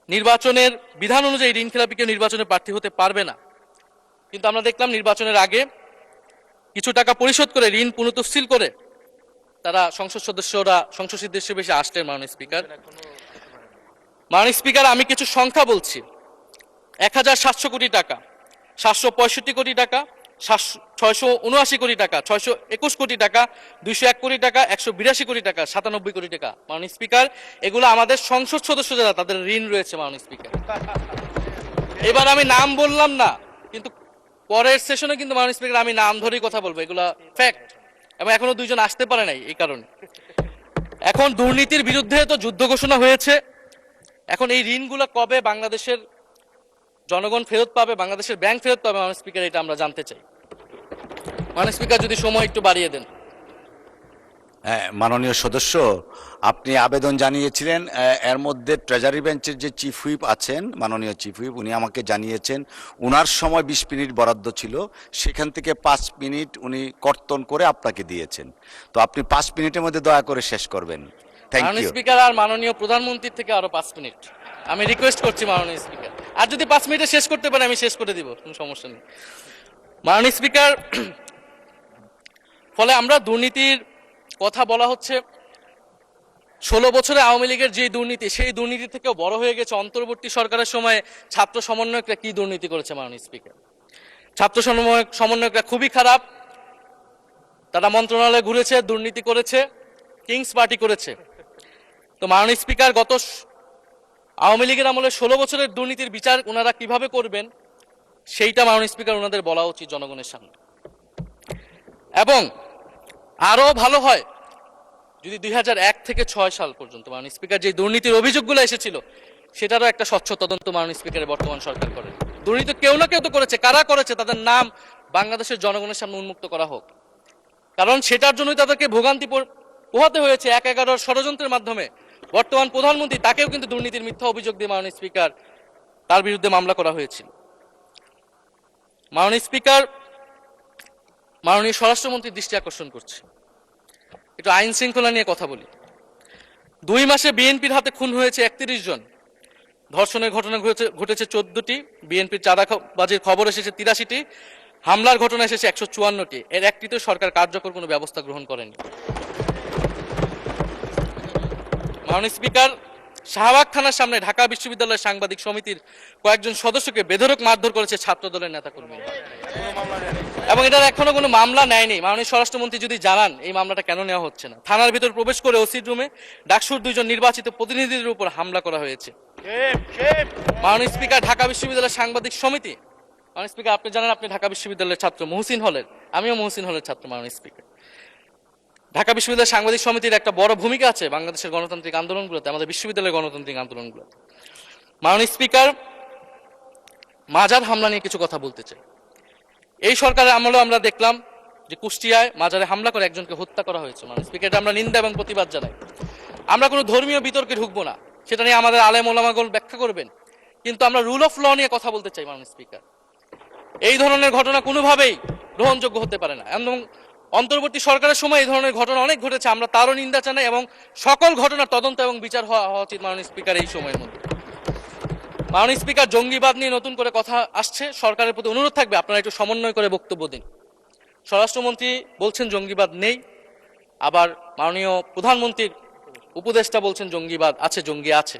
নির্বাচনের বিধান অনুযায়ী ঋণ খেলাপিকে নির্বাচনে প্রার্থী হতে পারবে না, কিন্তু আমরা দেখলাম নির্বাচনের আগে কিছু টাকা পরিশোধ করে ঋণ পুনঃতফসিল করে তারা সংসদ সদস্য বেশি আসলেন মাননীয় স্পিকার। মাননীয় স্পিকার, আমি কিছু সংখ্যা বলছি। 1700 কোটি টাকা, 765 কোটি টাকা, 679 কোটি টাকা, 621 কোটি টাকা, 201 কোটি টাকা, 182 কোটি টাকা, 97 কোটি টাকা। মাননীয় স্পিকার, এগুলো আমাদের সংসদ সদস্য যারা তাদের ঋণ রয়েছে মাননীয় স্পিকার। এবার আমি নাম বললাম না, কিন্তু পরের সেশনে কিন্তু মাননীয় স্পিকার আমি নাম ধরেই কথা বলবো, এগুলা ফ্যাক্ট, এবং এখনো 2 জন আসতে পারে নাই এই কারণে। এখন দুর্নীতির বিরুদ্ধে তো যুদ্ধ ঘোষণা হয়েছে, এখন এই ঋণগুলো কবে বাংলাদেশের জনগণ ফেরত পাবে, বাংলাদেশের ব্যাংক ফেরত পাবে মাননীয় স্পিকার, এটা আমরা জানতে চাই। মাননীয় স্পিকার যদি সময় একটু বাড়িয়ে দেন। হ্যাঁ, মাননীয় সদস্য, আপনি আবেদন জানিয়েছিলেন, এর মধ্যে ট্রেজারি বেঞ্চের যে চিফ হুইপ আছেন, মাননীয় চিফ হুইপ, উনি আমাকে জানিয়েছেন উনার সময় 20 মিনিট বরাদ্দ ছিল, সেখান থেকে 5 মিনিট উনি কর্তন করে আপনাকে দিয়েছেন। তো আপনি 5 মিনিটের মধ্যে দয়া করে শেষ করবেন। থ্যাংক মাননীয় ইউ। স্পিকার, আর মাননীয় প্রধানমন্ত্রীর থেকে আরো 5 মিনিট আমি রিকোয়েস্ট করছি মাননীয় স্পিকার। আর যদি 5 মিনিটে শেষ করতে পারে আমি শেষ করে দিব, কোনো সমস্যা নেই। মাননীয় স্পিকার, ফলে আমরা দুর্নীতির কথা বলা হচ্ছে, 16 বছরে আওয়ামী লীগের যে দুর্নীতি, সেই দুর্নীতি থেকেও বড় হয়ে গেছে অন্তর্বর্তী সরকারের সময় ছাত্র সমন্বয়করা কি দুর্নীতি করেছে মাননীয় স্পিকার। ছাত্র সমন্বয়করা খুবই খারাপ, তারা মন্ত্রণালয়ে ঘুরেছে, দুর্নীতি করেছে, কিংস পার্টি করেছে। তো মাননীয় স্পিকার, গত আওয়ামী লীগের আমলে 16 বছরের দুর্নীতির বিচার ওনারা কিভাবে করবেন সেইটা মাননীয় স্পিকার ওনাদের বলা উচিত জনগণের সামনে। এবং আরো ভালো হয় যদি 2001 থেকে 6 সাল পর্যন্ত মাননীয় স্পিকার যে দুর্নীতির অভিযোগগুলো এসেছিল সেটারও একটা স্বচ্ছ তদন্ত মাননীয় স্পিকারের বর্তমান সরকার করে। দুর্নীতি কেউ না কেউ তো করেছে, কারা করেছে তাদের নাম বাংলাদেশের জনগণের সামনে উন্মুক্ত করা হোক, কারণ সেটার জন্যই তাদেরকে ভোগান্তি পোহাতে হয়েছে 1/11 ষড়যন্ত্রের মাধ্যমে। বর্তমান প্রধানমন্ত্রী, তাকেও কিন্তু দুর্নীতির মিথ্যা অভিযোগ দিয়ে মাননীয় স্পিকার তার বিরুদ্ধে মামলা করা হয়েছিল। মাননীয় স্পিকার, মাননীয় স্বরাষ্ট্রমন্ত্রীর দৃষ্টি আকর্ষণ করছে, একটু আইন শৃঙ্খলা নিয়ে কথা বলি। 2 মাসে বিএনপির হাতে খুন হয়েছে 31 জন, ধর্ষণের ঘটনা ঘটেছে 14টি, বিএনপির চাঁদাবাজির খবর এসেছে 83টি, হামলার ঘটনা এসেছে 154টি। এর একটিতে সরকার কার্যকর কোনো ব্যবস্থা গ্রহণ করেনি। মাননীয় স্পিকার, শাহবাগ থানার সামনে ঢাকা বিশ্ববিদ্যালয়ের সাংবাদিক সমিতির কয়েকজন সদস্যকে বেধড়ক মারধর করেছে ছাত্র দলের নেতাকর্মীরা, এবং এটার এখনো কোনো মামলা নেয়নি। মাননীয় স্বরাষ্ট্রমন্ত্রী যদি জানান এই মামলাটা কেন নেওয়া হচ্ছে না। থানার ভিতর প্রবেশ করে ওসির রুমে ডাকসুর 2 জন নির্বাচিত প্রতিনিধিদের উপর হামলা করা হয়েছে। মাননীয় স্পিকার, ঢাকা বিশ্ববিদ্যালয়ের সাংবাদিক সমিতি, মাননীয় স্পিকার আপনি জানেন আপনি ঢাকা বিশ্ববিদ্যালয়ের ছাত্র, মহসিন হলের, আমিও মহসিন হলের ছাত্র। মাননীয় স্পিকার, ঢাকা বিশ্ববিদ্যালয়ের সাংবাদিক সমিতির একটা বড় ভূমিকা আছে বাংলাদেশের গণতান্ত্রিক আন্দোলনগুলোতে, আমাদের বিশ্ববিদ্যালয়ের গণতান্ত্রিক আন্দোলনগুলোতে। মাননীয় স্পিকার, মাজার হামলা নিয়ে কিছু কথা বলতে চাই। এই সরকারের আমলেও আমরা দেখলাম যে কুষ্টিয়ায় মাজারে হামলা করে একজনকে হত্যা করা হয়েছে। মাননীয় স্পিকার, এটা আমরা নিন্দা এবং প্রতিবাদ জানাই। আমরা কোনো ধর্মীয় বিতর্কে ঢুকবো না, সেটা নিয়ে আমাদের আলেম ওলামাগণ ব্যাখ্যা করবেন, কিন্তু আমরা রুল অফ ল নিয়ে কথা বলতে চাই। মাননীয় স্পিকার, এই ধরনের ঘটনা কোনোভাবেই গ্রহণযোগ্য হতে পারে না, এবং অন্তর্বর্তী সরকারের সময় এই ধরনের ঘটনা অনেক ঘটেছে, আমরা তারও নিন্দা জানাই, এবং সকল ঘটনার তদন্ত এবং বিচার হওয়া উচিত মাননীয় স্পিকার এই সময়ের মধ্যে। মাননীয় স্পিকার, জঙ্গিবাদ নিয়ে নতুন করে কথা আসছে, সরকারের প্রতি অনুরোধ থাকবে আপনারা একটু সমন্বয় করে বক্তব্য দিন। স্বরাষ্ট্রমন্ত্রী বলছেন জঙ্গিবাদ নেই, আবার মাননীয় প্রধানমন্ত্রীর উপদেষ্টা বলছেন জঙ্গিবাদ আছে, জঙ্গি আছে।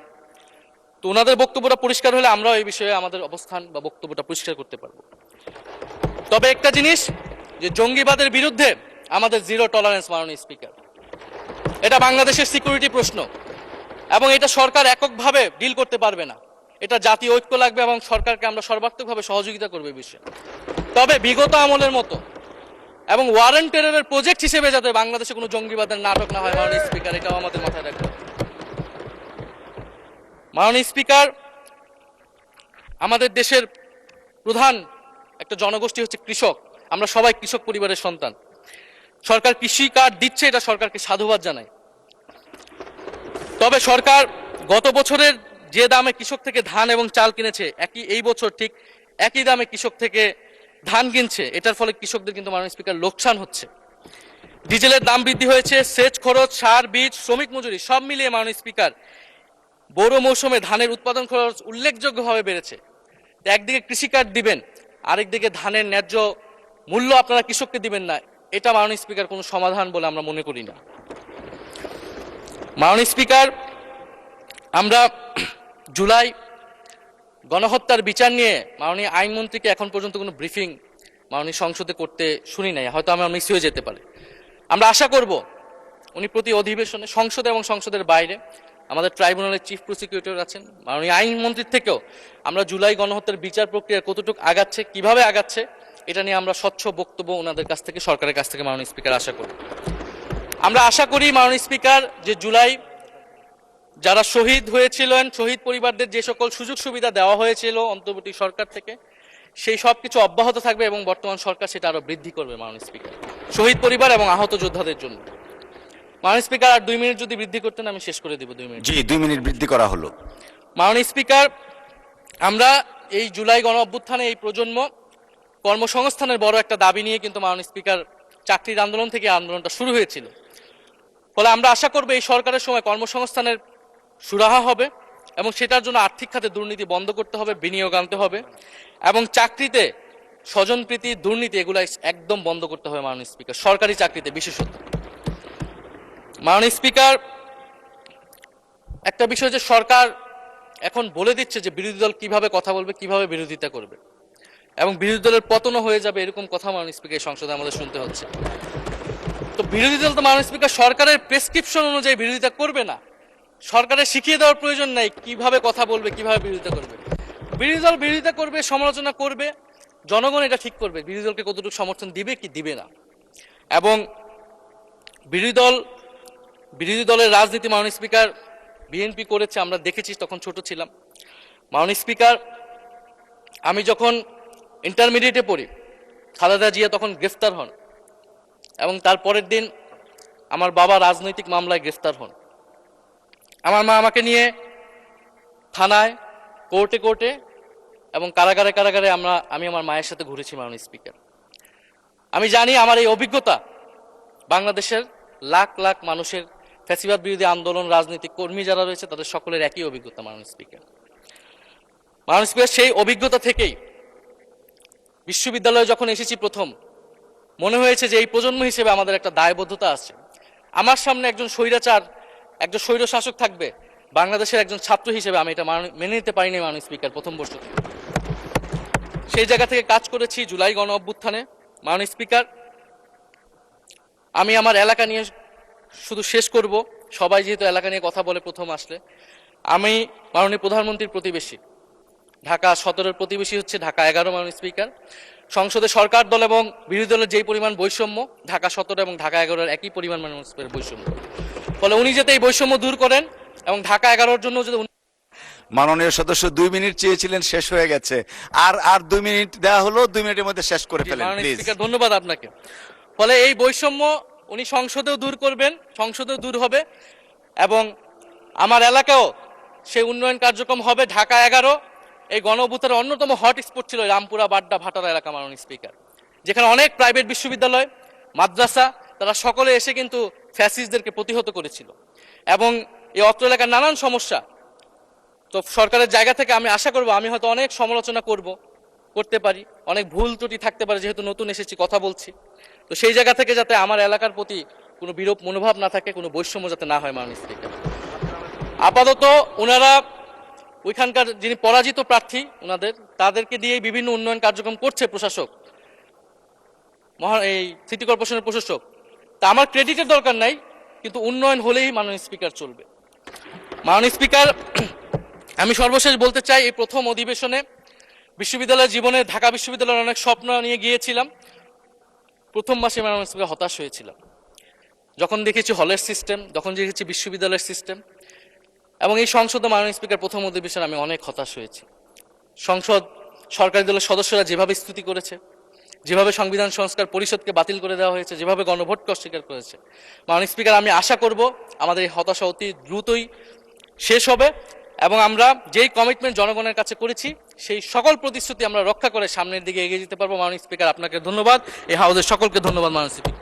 তো ওনাদের বক্তব্যটা পরিষ্কার হলে আমরাও এই বিষয়ে আমাদের অবস্থান বা বক্তব্যটা পরিষ্কার করতে পারবো। তবে একটা জিনিস, যে জঙ্গিবাদের বিরুদ্ধে আমাদের জিরো টলারেন্স। মাননীয় স্পিকার, এটা বাংলাদেশের সিকিউরিটি প্রশ্ন, এবং এটা সরকার এককভাবে ডিল করতে পারবে না, এটা জাতীয় ঐক্য লাগবে, এবং সরকারকে আমরা সর্বাত্মকভাবে সহযোগিতা করবো এই বিষয়ে। তবে বিগত আমলের মতো এবং ওয়ারেন্ট টেররের প্রজেক্ট হিসেবে যাতে বাংলাদেশে কোনো জঙ্গিবাদের নাটক না হয় মাননীয় স্পিকার, এটাও আমাদের মাথায় রাখবে। মাননীয় স্পিকার, আমাদের দেশের প্রধান একটা জনগোষ্ঠী হচ্ছে কৃষক, আমরা সবাই কৃষক পরিবারের সন্তান। সরকার কৃষি কার্ড দিচ্ছে, এটা সরকারকে সাধুবাদ জানাই। তবে সরকার গত বছরের যে দামে কৃষক থেকে ধান এবং চাল কিনেছে, এই বছর ঠিক একই দামে কৃষক থেকে ধান কিনছে, এটার ফলে কৃষকদের কিন্তু মাননীয় স্পিকার লোকসান হচ্ছে। ডিজেলের দাম বৃদ্ধি হয়েছে, সেচ খরচ, সার, বীজ, শ্রমিক মজুরি সব মিলিয়ে মাননীয় স্পিকার বড় মৌসুমে ধানের উৎপাদন খরচ উল্লেখযোগ্যভাবে বেড়েছে। একদিকে কৃষি কার্ড দিবেন, আরেকদিকে ধানের ন্যায্য মূল্য আপনারা কৃষককে দিবেন না, এটা মাননীয় স্পিকার কোনো সমাধান বলে আমরা মনে করি না। মাননীয় স্পিকার, আমরা জুলাই গণহত্যার বিচার নিয়ে মাননীয় আইনমন্ত্রীকে এখন পর্যন্ত কোনো ব্রিফিং মাননীয় সংসদে করতে শুনি নাই, হয়তো আমার মিস হয়ে যেতে পারে। আমরা আশা করব উনি প্রতি অধিবেশনে সংসদে এবং সংসদের বাইরে, আমাদের ট্রাইব্যুনালের চিফ প্রসিকিউটর আছেন, মাননীয় আইনমন্ত্রীর থেকেও আমরা জুলাই গণহত্যার বিচার প্রক্রিয়া কতটুকু আগাচ্ছে, কিভাবে আগাচ্ছে, এটা নিয়ে আমরা স্বচ্ছ বক্তব্য ওনাদের কাছ থেকে, সরকারের কাছ থেকে মাননীয় স্পিকার আশা করি। আমরা আশা করি মাননীয় স্পিকার, যে জুলাই যারা শহীদ হয়েছিলেন, শহীদ পরিবারদের যে সকল সুযোগ সুবিধা দেওয়া হয়েছিল অন্তর্বর্তী সরকার থেকে, সেই সব কিছু অব্যাহত থাকবে এবং বর্তমান সরকার সেটা আরো বৃদ্ধি করবে মাননীয় স্পিকার, শহীদ পরিবার এবং আহত যোদ্ধাদের জন্য। মাননীয় স্পিকার, আর 2 মিনিট যদি বৃদ্ধি করতেন আমি শেষ করে দিব। 2 মিনিট। জি, 2 মিনিট বৃদ্ধি করা হলো। মাননীয় স্পিকার, আমরা এই জুলাই গণ অভ্যুত্থানে এই প্রজন্ম কর্মসংস্থানের বড় একটা দাবি নিয়ে কিন্তু মাননীয় স্পিকার চাকরির আন্দোলন থেকে আন্দোলনটা শুরু হয়েছিল। ফলে আমরা আশা করব এই সরকারের সময় কর্মসংস্থানের সুরাহা হবে এবং সেটার জন্য আর্থিক খাতে দুর্নীতি বন্ধ করতে হবে, বিনিয়োগ আনতে হবে এবং চাকরিতে স্বজনপ্রীতি, দুর্নীতি এগুলো একদম বন্ধ করতে হবে মাননীয় স্পিকার, সরকারি চাকরিতে বিশেষত। মাননীয় স্পিকার, একটা বিষয় যে সরকার এখন বলে দিচ্ছে যে বিরোধী দল কিভাবে কথা বলবে, কিভাবে বিরোধিতা করবে এবং বিরোধী দলের পতনও হয়ে যাবে, এরকম কথা মাননীয় স্পিকার এই সংসদে আমাদের শুনতে হচ্ছে। তো বিরোধী দল তো মাননীয় স্পিকার সরকারের প্রেসক্রিপশন অনুযায়ী বিরোধিতা করবে না, সরকারের শিখিয়ে দেওয়ার প্রয়োজন নাই কিভাবে কথা বলবে, কিভাবে বিরোধিতা করবে। বিরোধী দল বিরোধিতা করবে, সমালোচনা করবে, জনগণ এটা ঠিক করবে বিরোধী দলকে কতটুকু সমর্থন দিবে কি দিবে না। এবং বিরোধী দলের রাজনীতি মাননীয় স্পিকার বিএনপি করেছে, আমরা দেখেছি, তখন ছোট ছিলাম। মাননীয় স্পিকার, আমি যখন ইন্টারমিডিয়েটে পড়ি, খালেদা জিয়া তখন গ্রেফতার হন এবং তার পরের দিন আমার বাবা রাজনৈতিক মামলায় গ্রেফতার হন। আমার মা আমাকে নিয়ে থানায়, কোর্টে এবং কারাগারে আমি আমার মায়ের সাথে ঘুরেছি মাননীয় স্পিকার। আমি জানি আমার এই অভিজ্ঞতা বাংলাদেশের লাখ লাখ মানুষের, ফ্যাসিবাদ বিরোধী আন্দোলন, রাজনৈতিক কর্মী যারা রয়েছে তাদের সকলের একই অভিজ্ঞতা মাননীয় স্পিকার। মাননীয় স্পিকার, সেই অভিজ্ঞতা থেকেই বিশ্ববিদ্যালয়ে যখন এসেছি প্রথম, মনে হয়েছে যে এই প্রজন্ম হিসেবে আমাদের একটা দায়বদ্ধতা আছে। আমার সামনে একজন স্বৈর শাসক থাকবে, বাংলাদেশের একজন ছাত্র হিসেবে আমি এটা মেনে নিতে পারিনি মাননীয় স্পিকার প্রথম বর্ষ থেকে। সেই জায়গা থেকে কাজ করেছি জুলাই গণ অভ্যুত্থানে। মাননীয় স্পিকার, আমি আমার এলাকা নিয়ে শুধু শেষ করব, সবাই যেহেতু এলাকা নিয়ে কথা বলে প্রথম আসলে, আমি মাননীয় প্রধানমন্ত্রীর প্রতিবেশী, ঢাকা 17-এর প্রতিবেশী হচ্ছে ঢাকা 11 মাননীয় স্পিকার। সংসদে সরকার দল এবং বিরোধী দলের যেই পরিমাণ বৈষম্য, ঢাকা 17 এবং ঢাকা 11-এর একই পরিমাণ মাননীয় স্পিকারের বৈষম্য। ফলে উনি যাতে এই বৈষম্য দূর করেন এবং ঢাকা 11-এর জন্য যদি মাননীয় সদস্য 2 মিনিট চেয়েছিলেন, শেষ হয়ে গেছে। আর 2 মিনিট দেওয়া হলো, 2 মিনিটের মধ্যে শেষ করে ফেলেন প্লিজ। স্পিকার, ধন্যবাদ আপনাকে। ফলে এই বৈষম্য উনি সংসদেও দূর করবেন, সংসদেও দূর হবে এবং আমার এলাকাও সেই উন্নয়ন কার্যক্রম হবে। ঢাকা 11 এই গণ অভ্যুত্থানের অন্যতম হটস্পট ছিল রামপুরা, বাড্ডা, ভাটারা এলাকা মাননীয় স্পিকার, যেখানে অনেক প্রাইভেট বিশ্ববিদ্যালয়, মাদ্রাসা, তারা সকলে এসে কিন্তু ফ্যাসিস্টদেরকে প্রতিহত করেছিল এবং এই অত্র এলাকার নানান সমস্যা। তো সরকারের জায়গা থেকে আমি আশা করব, আমি হয়তো অনেক সমালোচনা করতে পারি, অনেক ভুল ত্রুটি থাকতে পারে, যেহেতু নতুন এসেছি, কথা বলছি। তো সেই জায়গা থেকে যাতে আমার এলাকার প্রতি কোনো বিরূপ মনোভাব না থাকে, কোনো বৈষম্য যাতে না হয় মাননীয় স্পিকার। আপাতত ওনারা ওইখানকার যিনি পরাজিত প্রার্থী, তাদেরকে দিয়ে বিভিন্ন উন্নয়ন কার্যক্রম করছে প্রশাসক, এই সিটি কর্পোরেশনের প্রশাসক। তা আমার ক্রেডিটের দরকার নাই, কিন্তু উন্নয়ন হলেই মাননীয় স্পিকার চলবে। মাননীয় স্পিকার, আমি সর্বশেষ বলতে চাই, এই প্রথম অধিবেশনে বিশ্ববিদ্যালয় জীবনে ঢাকা বিশ্ববিদ্যালয়ের অনেক স্বপ্ন নিয়ে গিয়েছিলাম। প্রথম মাসে মাননীয় স্পিকার হতাশ হয়েছিলাম, যখন দেখেছি হলের সিস্টেম, যখন দেখেছি বিশ্ববিদ্যালয়ের সিস্টেম। এবং এই সংসদে মাননীয় স্পিকার প্রথম অধিবেশনে আমি অনেক হতাশ হয়েছি। সরকারি দলের সদস্যরা যেভাবে স্তুতি করেছে, যেভাবে সংবিধান সংস্কার পরিষদকে বাতিল করে দেওয়া হয়েছে, যেভাবে গণভোটকে অস্বীকার করেছে, মাননীয় স্পিকার, আমি আশা করব আমাদের এই হতাশা অতি দ্রুতই শেষ হবে এবং আমরা যেই কমিটমেন্ট জনগণের কাছে করেছি সেই সকল প্রতিশ্রুতি আমরা রক্ষা করে সামনের দিকে এগিয়ে যেতে পারবো। মাননীয় স্পিকার, আপনাকে ধন্যবাদ, এই হাউসের সকলকে ধন্যবাদ মাননীয় স্পিকার।